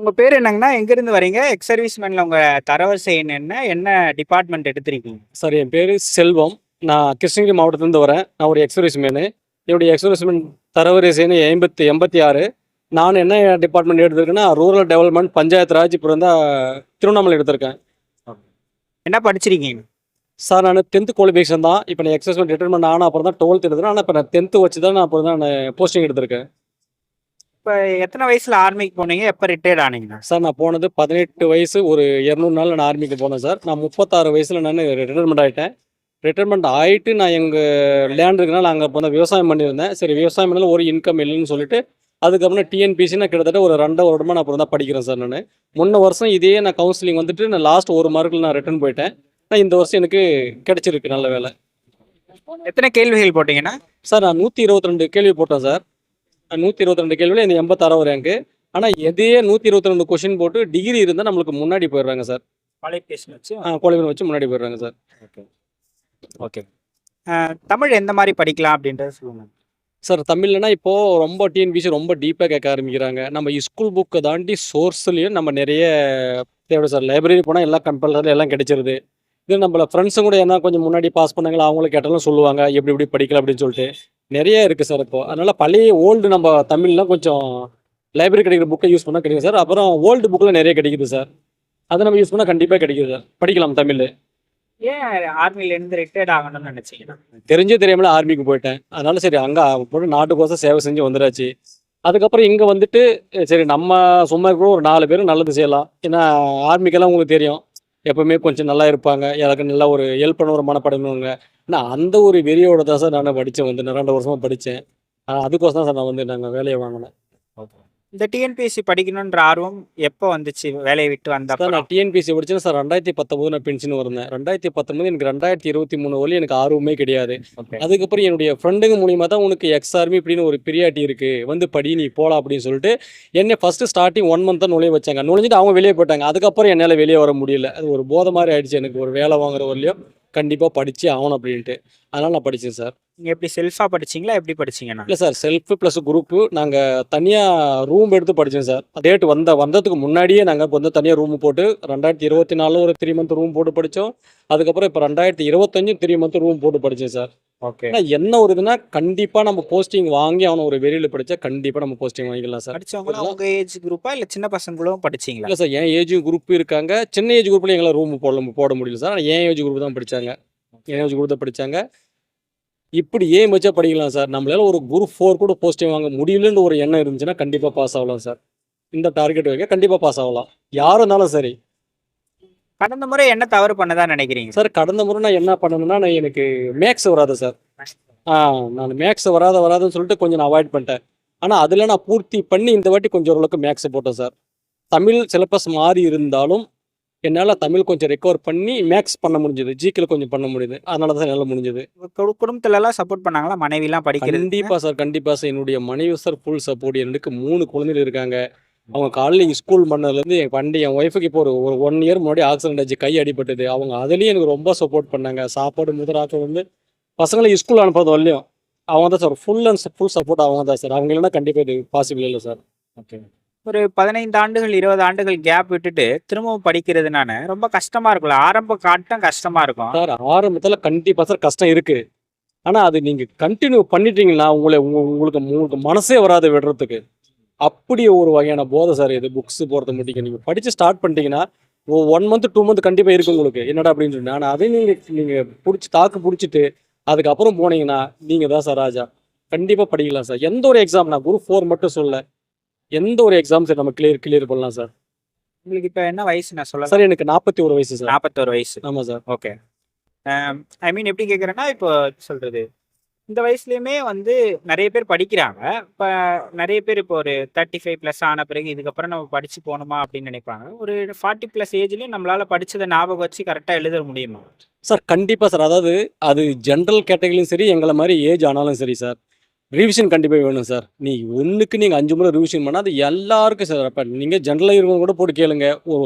உங்க பேர் என்னங்கண்ணா? எங்கேருந்து வரீங்க? எக்ஸ் சர்வீஸ்மேன்ல உங்க தரவரிசை எண் என்ன? என்ன டிபார்ட்மெண்ட் எடுத்திருக்கீங்க? சார் என் பேர் செல்வம். நான் கிருஷ்ணகிரி மாவட்டத்திலேருந்து வரேன். நான் ஒரு எக்ஸ் சர்வீஸ்மேனு. என்னுடைய எக்ஸ் சர்வீஸ்மேன் தரவரிசை எண் 86. நான் என்ன டிபார்ட்மெண்ட் எடுத்திருக்கேன்னா, ரூரல் டெவலப்மெண்ட், பஞ்சாயத்து ராஜ், அப்புறம் தான் திருவண்ணாமலை எடுத்திருக்கேன். என்ன படிச்சிருக்கீங்க? சார் நான் 10th குவாலிஃபிகேஷன் தான். இப்போ நான் எக்ஸ் சர்வீஸ்மேன் ரிட்டர்மெண்ட் ஆன அப்புறம் தான் 12th எடுத்துக்கிறேன். ஆனால் இப்போ நான் 10th வச்சு தான் நான் அப்புறம் தான் நான் போஸ்டிங் எடுத்திருக்கேன். இப்ப எத்தனை வயசுல ஆர்மிக்கு போனீங்க? எப்ப ரிட்டயர்ட் ஆனீங்கண்ணா? சார் நான் போனது 18 வயசு ஒரு 200 நாள் நான் ஆர்மிக்கு போனேன் சார். நான் 36 வயசில் நான் ரிட்டர்மெண்ட் ஆகிட்டேன். ரிட்டர்மெண்ட் ஆகிட்டு நான் எங்கள் லேண்ட் இருக்குனால அங்கே இப்போ விவசாயம் பண்ணியிருந்தேன். சரி, விவசாயம் பண்ணாலும் ஒரு இன்கம் இல்லைன்னு சொல்லிட்டு அதுக்கப்புறம் டிஎன்பிசி நான் கிட்டத்தட்ட ஒரு 2 வருடமாக நான் அப்புறம் தான் படிக்கிறேன் சார். நான் முன்ன வருஷம் இதே நான் கவுன்சிலிங் வந்துட்டு நான் லாஸ்ட் 1 மார்க்கில் நான் ரிட்டர்ன் போயிட்டேன். நான் இந்த வருஷம் எனக்கு கிடைச்சிருக்கு நல்ல வேலை. எத்தனை கேள்விகள் போட்டீங்கன்னா? சார் நான் 122 கேள்வி போட்டேன் சார். 122 கேள்வியில் இந்த 86 ரேங்க்கு. ஆனால் எதையே 122 கொஷின் போட்டு டிகிரி இருந்தால் நம்மளுக்கு முன்னாடி போயிடுறாங்க சார். குவாலிஃபிகேஷன் வச்சு. குவாலிஃபிகேஷன் வச்சு முன்னாடி போயிடுறாங்க சார். Okay okay. தமிழ் எந்த மாதிரி படிக்கலாம் அப்படின்றத சொல்லுங்க சார். தமிழ்லனா இப்போது ரொம்ப டிஎன்பிசி ரொம்ப டீப்பாக கேட்க ஆரம்பிக்கிறாங்க. நம்ம ஸ்கூல் புக்கை தாண்டி சோர்ஸ்லேயும் நம்ம நிறைய தேவை சார். லைப்ரரி போனால் எல்லாம் கம்பல்சரி எல்லாம் கிடைச்சிருது. இது நம்மள ஃப்ரெண்ட்ஸும் கூட என்ன கொஞ்சம் முன்னாடி பாஸ் பண்ணாங்களா அவங்கள கேட்டாலும் சொல்லுவாங்க எப்படி எப்படி படிக்கலாம் அப்படின்னு சொல்லிட்டு நிறைய இருக்குது சார். இப்போது அதனால் பழைய ஓல்டு நம்ம தமிழ்லாம் கொஞ்சம் லைப்ரரி கிடைக்கிற புக்கை யூஸ் பண்ணால் கிடைக்கும் சார். அப்புறம் ஓல்டு புக்கில் நிறைய கிடைக்குது சார். அதை நம்ம யூஸ் பண்ணால் கண்டிப்பாக கிடைக்குது சார். படிக்கலாம் தமிழ். ஏன் ஆர்மிலேருந்து ரிட்டையர்ட் ஆகணும்னு நினச்சிங்கன்னா? தெரிஞ்சே தெரியாமல ஆர்மிக்கு போயிட்டேன். அதனால சரி அங்கே போட்டு நாட்டுக்கோசம் சேவை செஞ்சு வந்துடாச்சு. அதுக்கப்புறம் இங்கே வந்துட்டு சரி நம்ம சும்மா கூட ஒரு 4 பேரும் நல்லது செய்யலாம். ஏன்னா ஆர்மிக்கெல்லாம் உங்களுக்கு தெரியும் எப்பவுமே கொஞ்சம் நல்லா இருப்பாங்க, எனக்கு நல்லா ஒரு ஹெல்ப் பண்ண ஒரு மனப்படணுங்க. நான் அந்த ஒரு வெறியோட தான் சார் நான் படித்தேன். வந்து 2 வருஷமாக படித்தேன். அதுக்கோசம் தான் சார் நான் வந்து நாங்கள் வேலையை வாங்கினேன். இந்த டிஎன்பிஎஸ்சி படிக்கணுன்ற ஆர்வம் எப்போ வந்துச்சு? வேலையை விட்டு வந்த சார் நான் டிஎன்பிஎஸ்சி படித்தேன் சார். 2019 நான் பென்ஷன் வந்தேன். 2019 எனக்கு 2023 வரலையும் எனக்கு ஆர்வமே கிடையாது. அதுக்கப்புறம் என்னுடைய ஃப்ரெண்டுங்க மூலியமாக தான் உனக்கு எக்ஸ்ஆர்மி இப்படின்னு ஒரு பிரியாட்டி இருக்குது, வந்து படி நீ போகலாம் அப்படின்னு சொல்லிட்டு என்னை ஃபஸ்ட்டு ஸ்டார்டிங் 1 மந்த் தான் நுழைய வச்சாங்க. நுழைஞ்சிட்டு அவங்க வெளியே போயிட்டாங்க. அதுக்கப்புறம் என்னால் வெளியே வர முடியல. அது ஒரு போதை மாதிரி ஆயிடுச்சு. எனக்கு ஒரு வேலை வாங்குற வரலையும் கண்டிப்பாக படித்து ஆகணும் அப்படின்ட்டு. அதனால் நான் படித்தேன் சார். நீங்கள் எப்படி செல்ஃபாக படிச்சிங்களா? எப்படி படிச்சிங்கண்ணா? இல்லை சார், செல்ஃபு ப்ளஸ் குரூப்பு. நாங்கள் தனியாக ரூம் எடுத்து படித்தோம் சார். டேட் வந்ததுக்கு முன்னாடியே நாங்கள் இப்போ வந்து தனியாக ரூம் போட்டு 2024 ஒரு 3 மந்த் ரூம் போட்டு படித்தோம். அதுக்கப்புறம் இப்போ 2025 3 மந்த் ரூம் போட்டு படித்தேன் சார். ஓகே. என்ன ஒரு இதுனா கண்டிப்பாக நம்ம போஸ்டிங் வாங்கி அவனை ஒரு வெளியில் படித்தா கண்டிப்பாக நம்ம போஸ்டிங் வாங்கிக்கலாம் சார். படித்தவங்களா உங்கள் ஏஜ் குரூப்பா இல்லை சின்ன பசங்களும் படிச்சிங்களா? இல்லை சார், என் ஏஜ் குரூப் இருக்காங்க. சின்ன ஏஜ் குரூப்பில் எங்களால் ரூம் போட முடியல சார். ஆனால் என் ஏஜ் குரூப் தான் படித்தாங்க. என் ஏஜ் குரூப் தான் படித்தாங்க. இப்படி ஏன் வச்சா படிக்கலாம் சார். நம்மளால ஒரு குரூப் 4 கூட போஸ்டிங் வாங்க முடியலன்னு ஒரு எண்ணம் இருந்துச்சுன்னா கண்டிப்பாக பாஸ் ஆகலாம் சார். இந்த டார்கெட் வைக்க கண்டிப்பாக பாஸ் ஆகலாம், யாரும் இருந்தாலும் சரி. கடந்த முறை என்ன தவறு பண்ணதான் நினைக்கிறீங்க சார்? கடந்த முறை நான் என்ன பண்ணணும்னா, நான் எனக்கு மேக்ஸ் வராது சார். நான் மேக்ஸ் வராதுன்னு சொல்லிட்டு கொஞ்சம் நான் அவாய்ட் பண்ணிட்டேன். ஆனால் அதில் நான் பூர்த்தி பண்ணி இந்த வாட்டி கொஞ்சம் ஓரளவுக்கு மேக்ஸ் போட்டேன் சார். தமிழ் சிலபஸ் மாறி இருந்தாலும் என்னால் தமிழ் கொஞ்சம் ரெக்கவர் பண்ணி மேக்ஸ் பண்ண முடிஞ்சது, ஜிகேல கொஞ்சம் பண்ண முடியுது. அதனால தான் என்னால் முடிஞ்சது. குடும்பத்துலலாம் சப்போர்ட் பண்ணாங்களா? மனைவிலாம் படிக்கிறது? கண்டிப்பாக சார், கண்டிப்பாக சார். என்னுடைய மனைவி சார் ஃபுல் சப்போர்ட். எனக்கு 3 குழந்தைகள் இருக்காங்க. அவங்க காலையில் ஸ்கூல் பண்ணதுலேருந்து என் ஒய்ஃபுக்கு இப்போ ஒரு 1 இயர் முன்னாடி ஆக்சிடென்ட் ஆச்சு, கை அடிபட்டது. அவங்க அதுலேயும் எனக்கு ரொம்ப சப்போர்ட் பண்ணாங்க. சாப்பாடு முதலாக்க வந்து பசங்களை ஸ்கூல் அனுப்புறது வரலையும் அவங்க தான் சார். ஃபுல் சப்போர்ட் அவங்க தான் சார். அவங்க இல்லைன்னா கண்டிப்பாக இது பாசிபிள் இல்லை சார். ஓகே. ஒரு 15 ஆண்டுகள் 20 ஆண்டுகள் கேப் விட்டுட்டு திரும்பவும் படிக்கிறதுனால ரொம்ப கஷ்டமா இருக்கும்ல? ஆரம்ப காட்டம் கஷ்டமா இருக்கும் சார். ஆரம்பத்தில் கண்டிப்பாக சார் கஷ்டம் இருக்குது. ஆனால் அது நீங்கள் கண்டினியூ பண்ணிட்டீங்கன்னா உங்களுக்கு மனசே வராது விடுறதுக்கு. அப்படி ஒரு வகையான போதை சார் இது. புக்ஸ் போகிறது முடிக்க நீங்கள் படித்து ஸ்டார்ட் பண்ணிட்டீங்கன்னா 1 மந்த் 2 மந்த் கண்டிப்பாக இருக்குது உங்களுக்கு என்னடா அப்படின்னு சொல்லி. ஆனால் அதையும் நீங்கள் தாக்கு பிடிச்சிட்டு அதுக்கப்புறம் போனீங்கன்னா நீங்கள் தான் சார் ராஜா. கண்டிப்பாக படிக்கலாம் சார். எந்த ஒரு எக்ஸாம், நான் குரூப் 4 மட்டும் சொல்ல, எந்த ஒரு எக்ஸாம் சார் நம்ம கிளியர் பண்ணலாம் சார். உங்களுக்கு இப்போ என்ன வயசு நான் சொல்ல சார்? எனக்கு 41 வயசு சார். 41 வயசு. ஆமாம் சார். ஓகே. ஐ மீன் எப்படி கேட்குறேன்னா, இப்போ சொல்கிறது இந்த வயசுலேயுமே வந்து நிறைய பேர் படிக்கிறாங்க. இப்போ நிறைய பேர் இப்போ ஒரு 35+ ஆன பிறகு இதுக்கப்புறம் நம்ம படித்து போகணுமா அப்படின்னு நினைப்பாங்க. ஒரு 40+ ஏஜ்லேயும் நம்மளால் படித்ததை ஞாபகம் வச்சு கரெக்டாக எழுத முடியுமா சார்? கண்டிப்பாக சார். அதாவது அது ஜென்ரல் கேட்டகரியும் சரி, எங்களை மாதிரி ஏஜ் ஆனாலும் சரி சார், ரிவிஷன் கண்டிப்பாக வேணும் சார். ஒன்றுக்கு நீங்கள் 5 முறை ரிவிஷன் பண்ணால் அது எல்லாருக்கும் சார். அப்போ நீங்கள் ஜென்ரலாக இருக்கவங்க கூட போட்டு கேளுங்க.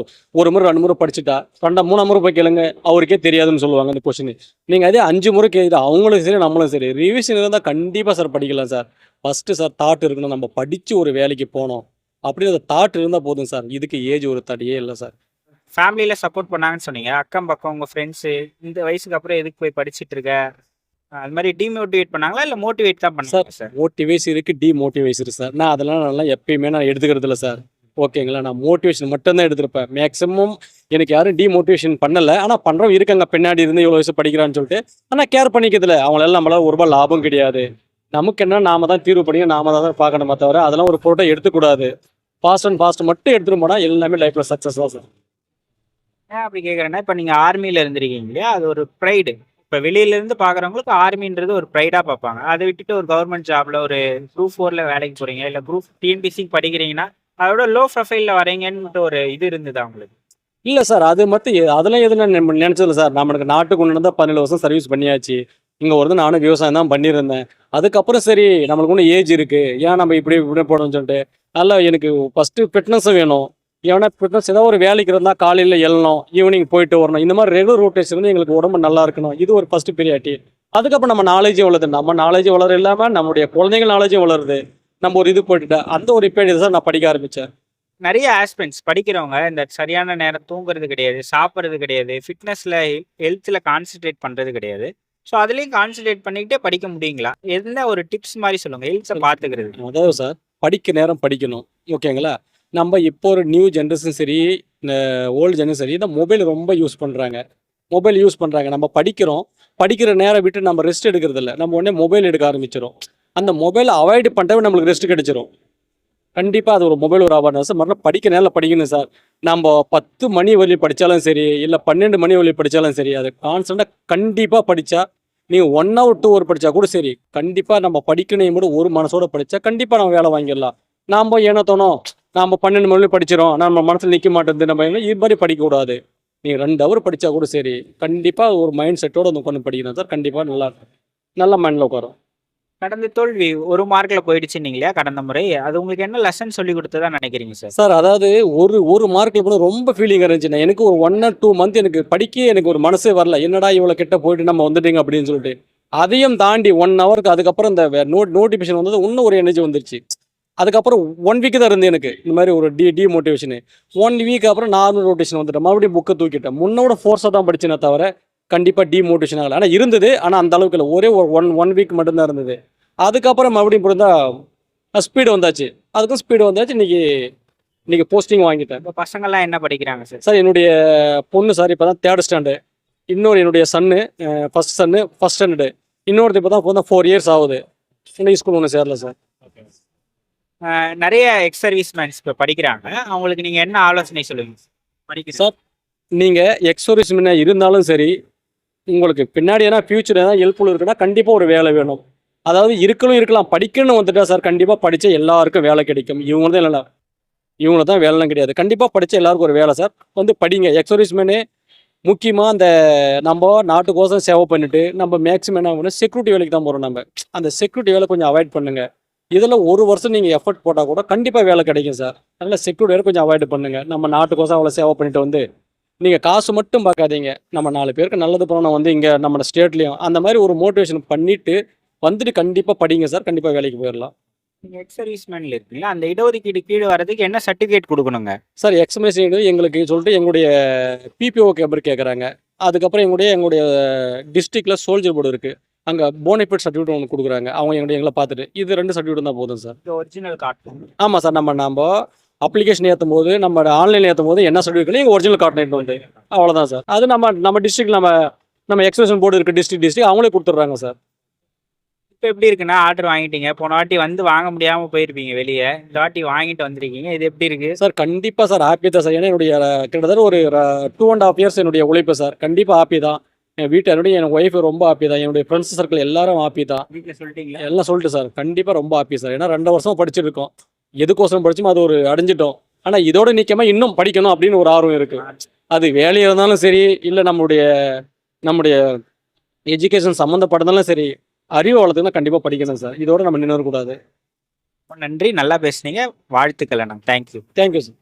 ஒரு முறை 2 முறை படிச்சுட்டா 3ஆம் முறை போய் கேளுங்க, அவருக்கே தெரியாதுன்னு சொல்லுவாங்க அந்த கொஸ்டின். நீங்கள் அதே 5 முறை கேட்குது, அவங்களும் சரி நம்மளும் சரி. ரிவிஷன் இருந்தால் கண்டிப்பாக சார் படிக்கலாம் சார். ஃபஸ்ட்டு சார் தாட் இருக்கணும், நம்ம படித்து ஒரு வேலைக்கு போனோம் அப்படி அந்த தாட் இருந்தால் போதும் சார். இதுக்கு ஏஜ் ஒரு தடையே இல்லை சார். ஃபேமிலியில சப்போர்ட் பண்ணாங்கன்னு சொன்னீங்க. அக்கம் பக்கம் உங்க ஃப்ரெண்ட்ஸு இந்த வயசுக்கு அப்புறம் எதுக்கு போய் படிச்சுட்டு இருக்க? அது மாதிரி டிமோட்டிவேட் பண்ணாங்களா? இல்ல மோட்டிவேட் தான் சார் பண்ணாங்களா சார்? மோட்டிவேஷன் இருக்குது, டிமோட்டிவேஷன் இருக்குது சார். நான் அதெல்லாம் நல்லா எப்பயுமே நான் எடுத்துக்கிறது இல்லை சார். ஓகேங்களா, நான் மோட்டிவேஷன் மட்டும்தான் எடுத்திருப்பேன். மேக்ஸிமம் எனக்கு யாரும் டிமோட்டிவேஷன் பண்ணலை. ஆனால் பண்ணுறவங்க இருக்காங்க பின்னாடி இருந்து இவ்வளோ வயசு படிக்கிறான்னு சொல்லிட்டு. ஆனால் கேர் பண்ணிக்கிறதுல அவங்களெல்லாம் நம்மளால ஒரு ரூபாய் லாபம் கிடையாது. நமக்கு என்ன, நாம தான் தீர்வு பண்ணி நாம தான் பார்க்கணுமே தவிர அதெல்லாம் ஒரு பொருட்டை எடுத்துக்கூடாது. ஃபாஸ்ட் அண்ட் ஃபாஸ்ட் மட்டும் எடுத்துட்டு போனால் எல்லாமே லைஃப்பில் சக்ஸஸ் தான் சார். ஏன் அப்படி கேட்குறேன்னா, இப்போ நீங்க ஆர்மியில இருந்திருக்கீங்க இல்லையா? அது ஒரு ப்ரைடு. இப்போ வெளியில இருந்து பார்க்குறவங்களுக்கு ஆர்மின்றது ஒரு ப்ரைடா பார்ப்பாங்க. அதை விட்டுட்டு ஒரு கவர்மெண்ட் ஜாப்ல ஒரு குரூப் 4ல வேலைக்கு போறீங்க, இல்ல குரூப் டிஎன்பிசிக்கு படிக்கிறீங்கன்னா, அதோட லோ ப்ரொஃபைல்ல வரீங்கன்ட்டு ஒரு இது இருந்ததா உங்களுக்கு? இல்லை சார், அது மட்டும் அதெல்லாம் எதுவும் நான் நினச்சதில்ல சார். நம்மளுக்கு நாட்டுக்கு ஒன்று இருந்தால் 17 வருஷம் சர்வீஸ் பண்ணியாச்சு. இங்கே வந்து நானும் விவசாயம் தான் பண்ணியிருந்தேன். அதுக்கப்புறம் சரி நம்மளுக்கு ஒன்றும் ஏஜ் இருக்குது, ஏன் நம்ம இப்படி இப்படி போடணும்னு சொல்லிட்டு நல்லா எனக்கு ஃபஸ்ட்டு ஃபிட்னஸும் வேணும். ஏன்னா ஃபிட்னஸ் ஏதோ ஒரு வேலைக்கு இருந்தால் காலையில் எழணும், ஈவினிங் போயிட்டு வரணும். இந்த மாதிரி ரெகுலர் ரொட்டேஷன் வந்து எங்களுக்கு உடம்பு நல்லா இருக்கணும். இது ஒரு ஃபஸ்ட்டு ப்ரியாரிட்டி. அதுக்கப்புறம் நம்ம நாலேஜும் வளருது. நம்ம நாலேஜும் வளர இல்லாமல் நம்மளுடைய குழந்தைகள் நாலேஜும் வளருது. நம்ம ஒரு இது போட்டுட்டா அந்த ஒரு இப்போ சார் நான் படிக்க ஆரம்பித்தேன். நிறைய ஆஸ்பெக்ட்ஸ் படிக்கிறவங்க இந்த சரியான நேரம் தூங்குறது கிடையாது, சாப்பிட்றது கிடையாது, ஃபிட்னஸ்ல ஹெல்த்ல கான்சென்ட்ரேட் பண்றது கிடையாது. ஸோ அதுலேயும் கான்சென்ட்ரேட் பண்ணிக்கிட்டே படிக்க முடியுங்களா? என்ன ஒரு டிப்ஸ் மாதிரி சொல்லுங்க ஹெல்த்தை பார்த்துக்கிறது. அதாவது சார், படிக்க நேரம் படிக்கணும். ஓகேங்களா, நம்ம இப்போ ஒரு நியூ ஜென்ரேஷன் சரி, இந்த ஓல்டு ஜென்ரேஷன் சரி, இந்த மொபைல் ரொம்ப யூஸ் பண்ணுறாங்க. மொபைல் யூஸ் பண்ணுறாங்க. நம்ம படிக்கிறோம், படிக்கிற நேரம் விட்டு நம்ம ரெஸ்ட் எடுக்கிறது இல்லை. நம்ம உடனே மொபைல் எடுக்க ஆரம்பிச்சிடும். அந்த மொபைலை அவாய்டு பண்ணிட்டாவே நம்மளுக்கு ரெஸ்ட் கிடைச்சிரும். கண்டிப்பாக அது ஒரு மொபைல் ஒரு அவேர்னஸ். மறுபடியும் படிக்க நேரம் படிக்கணும் சார். நம்ம 10 மணி வழி படித்தாலும் சரி, இல்லை 12 மணி வழி படித்தாலும் சரி, அது கான்ஸ்டண்ட்டாக கண்டிப்பாக படித்தா, நீங்கள் 1 hour 2 hour படித்தா கூட சரி, கண்டிப்பாக நம்ம படிக்கணும் கூட ஒரு மனசோட படித்தா கண்டிப்பாக நம்ம வேலை வாங்கிடலாம். நாம் ஏனோ தோணும், நாம் 12 மணி படிச்சிடும், நம்ம மனசில் நிற்க மாட்டேங்குது, நம்ம இது மாதிரி படிக்கக்கூடாது. நீங்கள் 2 hour படித்தா கூட சரி, கண்டிப்பாக ஒரு மைண்ட் செட்டோடு வந்து உட்காந்து படிக்கணும் சார். கண்டிப்பாக நல்லா மைண்டில் உட்காரும். கடந்த தோல்வி 1 மார்க்ல போயிடுச்சுன்னீங்க இல்லையா கடந்த முறை? அது உங்களுக்கு என்ன லெசன் சொல்லி கொடுத்ததா நினைக்கிறீங்க சார்? சார் அதாவது ஒரு மார்க்கில் கூட ரொம்ப ஃபீலிங் இருந்துச்சுண்ணே. எனக்கு ஒரு 1 or 2 month எனக்கு படிக்க எனக்கு ஒரு மனசே வரல. என்னடா இவ்வளோ கிட்ட போயிட்டு நம்ம வந்துட்டீங்க அப்படின்னு சொல்லிட்டு. அதையும் தாண்டி 1 hourக்கு அதுக்கப்புறம் இந்த நோட்டிஃபிகேஷன் வந்தது, இன்னும் ஒரு எனர்ஜி வந்துருச்சு. அதுக்கப்புறம் 1 week தான் இருந்து எனக்கு இந்த மாதிரி ஒரு டிமோட்டிவேஷனு. 1 week அப்புறம் நார்மல் ரொட்டேஷன் வந்துட்டேன். மறுபடியும் புக்கை தூக்கிட்டேன். முன்னோட ஃபோர்ஸாக தான் படிச்சேனே தவிர கண்டிப்பாக டிமோட்டிவேஷன் ஆகலை. ஆனால் இருந்தது, ஆனால் அந்த அளவுக்கு இல்லை. ஒரே ஒரு ஒன் வீக் மட்டும்தான் இருந்தது. அதுக்கப்புறம் மறுபடியும் புரிந்தா ஸ்பீடு வந்தாச்சு. அதுக்கும் ஸ்பீடு வந்தாச்சு. இன்னைக்கு போஸ்டிங் வாங்கிட்டேன். இப்போ பசங்கள்லாம் என்ன படிக்கிறாங்க சார்? சார் என்னுடைய பொண்ணு சார் இப்போ தான் 3rd standard. இன்னொரு என்னுடைய சன்னு ஃபர்ஸ்ட் ஸ்டாண்டர்டு. இன்னொருத்த இப்போ தான் 4 years ஆகுது. இன்னும் ஸ்கூல் ஒன்று சேரல சார். நிறைய எக்ஸ் சர்வீஸ்மேன்ஸ் இப்போ படிக்கிறாங்க. அவங்களுக்கு நீங்கள் என்ன ஆலோசனை சொல்லுவீங்க படிக்க சார், நீங்கள் எக்ஸர்வீஸ்மேனாக இருந்தாலும் சரி, உங்களுக்கு பின்னாடி ஏன்னா ஃப்யூச்சர் ஏதாவது ஹெல்ப்ஃபுல் இருக்குன்னா கண்டிப்பாக ஒரு வேலை வேணும். அதாவது இருக்கலாம். படிக்கணும்னு வந்துட்டா சார் கண்டிப்பாக படித்தா எல்லாருக்கும் வேலை கிடைக்கும். இவங்கள தான் வேலைலாம் கிடையாது. கண்டிப்பாக படித்தா எல்லாருக்கும் ஒரு வேலை சார். வந்து படிங்க. எக்ஸர்வீஸ்மேனே முக்கியமாக அந்த நம்ம நாட்டுக்கோசம் சேவை பண்ணிட்டு நம்ம மேக்ஸிமம் என்ன பண்ணணும், செக்யூரிட்டி வேலைக்கு தான் போகிறோம். நம்ம அந்த செக்யூரிட்டி வேலை கொஞ்சம் அவாய்ட் பண்ணுங்கள். இதில் 1 வருஷம் நீங்கள் எஃபர்ட் போட்டால் கூட கண்டிப்பாக வேலை கிடைக்கும் சார். அதனால் செக்யூரிட்டி வேலை கொஞ்சம் அவாய்டு பண்ணுங்கள். நம்ம நாட்டுக்கோசம் அவ்வளோ சேவை பண்ணிட்டு வந்து நீங்கள் காசு மட்டும் பார்க்காதீங்க. நம்ம 4 பேருக்கு நல்லது பண்ணணும் வந்து இங்கே நம்ம ஸ்டேட்லேயும் அந்த மாதிரி ஒரு மோட்டிவேஷன் பண்ணிவிட்டு வந்துட்டு கண்டிப்பாக படிங்க சார். கண்டிப்பாக வேலைக்கு போயிடலாம். நீங்கள் எக்ஸ் சர்வீஸ்மேனில் இருக்கீங்களா? அந்த இடஒதுக்கீடு கீழே வரதுக்கு என்ன சர்டிஃபிகேட் கொடுக்கணுங்க சார்? எக்ஸ்எம்எஸ்சி எங்களுக்கு சொல்லிட்டு எங்களுடைய பிபிஓ கேம்பர் கேட்குறாங்க. அதுக்கப்புறம் எங்களுடைய டிஸ்ட்ரிக்டில் சோல்ஜர் போர்டு இருக்குது. அங்கே போனிஃபிட் சர்டிஃபிகேட் ஒன்று கொடுக்குறாங்க. அவங்க எங்களை பார்த்துட்டு இது 2 சர்டிஃபிகேட் தான் போதும் சார். Original card? ஆமாம் சார். நம்ம அப்ளிகேஷன் ஏற்றும் போது நம்ம ஆன்லைனில் ஏற்றும் போது என்ன சர்டிஃபிகேட் எங்கள் ஒரிஜினல் கார்டு நைட் வந்து அவ்வளோதான் சார். அது நம்ம டிஸ்ட்ரிக்ட் நம்ம எக்ஸ்பிரஷன் போர்டு இருக்குது டிஸ்ட்ரிக்ட் அவங்களே கொடுத்துட்றாங்க சார். இப்போ எப்படி இருக்குன்னா, ஆர்டர் வாங்கிட்டீங்க, போன வாட்டி வந்து வாங்க முடியாமல் போயிருப்பீங்க வெளியே, இந்த வாட்டி வாங்கிட்டு வந்திருக்கீங்க, இது எப்படி இருக்கு சார்? கண்டிப்பாக சார் ஹாப்பி தான் சார். ஏன்னா என்னுடைய கிட்டத்தட்ட ஒரு 2.5 years என்னுடைய உழைப்பு சார். கண்டிப்பாக ஹாப்பி தான். என் வீட்டு என் ஒய்ஃபு ரொம்ப ஹாப்பி தான். என்னுடைய ஃப்ரெண்ட்ஸ் சர்க்கிள் எல்லாரும் ஹாப்பி தான். வீட்டில் சொல்லிட்டீங்களா? எல்லாம் சொல்லிட்டு சார் கண்டிப்பாக ரொம்ப ஹாப்பி சார். ஏன்னா 2 வருஷமாக படிச்சுட்டு இருக்கோம். எதுக்கோசரம் படிச்சுமோ அது ஒரு அடைஞ்சிட்டோம். ஆனால் இதோட நிற்காம இன்னும் படிக்கணும் அப்படின்னு ஒரு ஆர்வம் இருக்குது. அது வேலையாக இருந்தாலும் சரி, இல்லை நம்முடைய எஜுகேஷன் சம்மந்தப்பட்டதாலும் சரி, அறிவு வளர்த்துக்குன்னா கண்டிப்பாக படிக்கணும் சார். இதோட நம்ம நின்று கூடாது. நன்றி, நல்லா பேசுனீங்க. வாழ்த்துக்கள் அண்ணா. தேங்க்யூ. Thank you sir.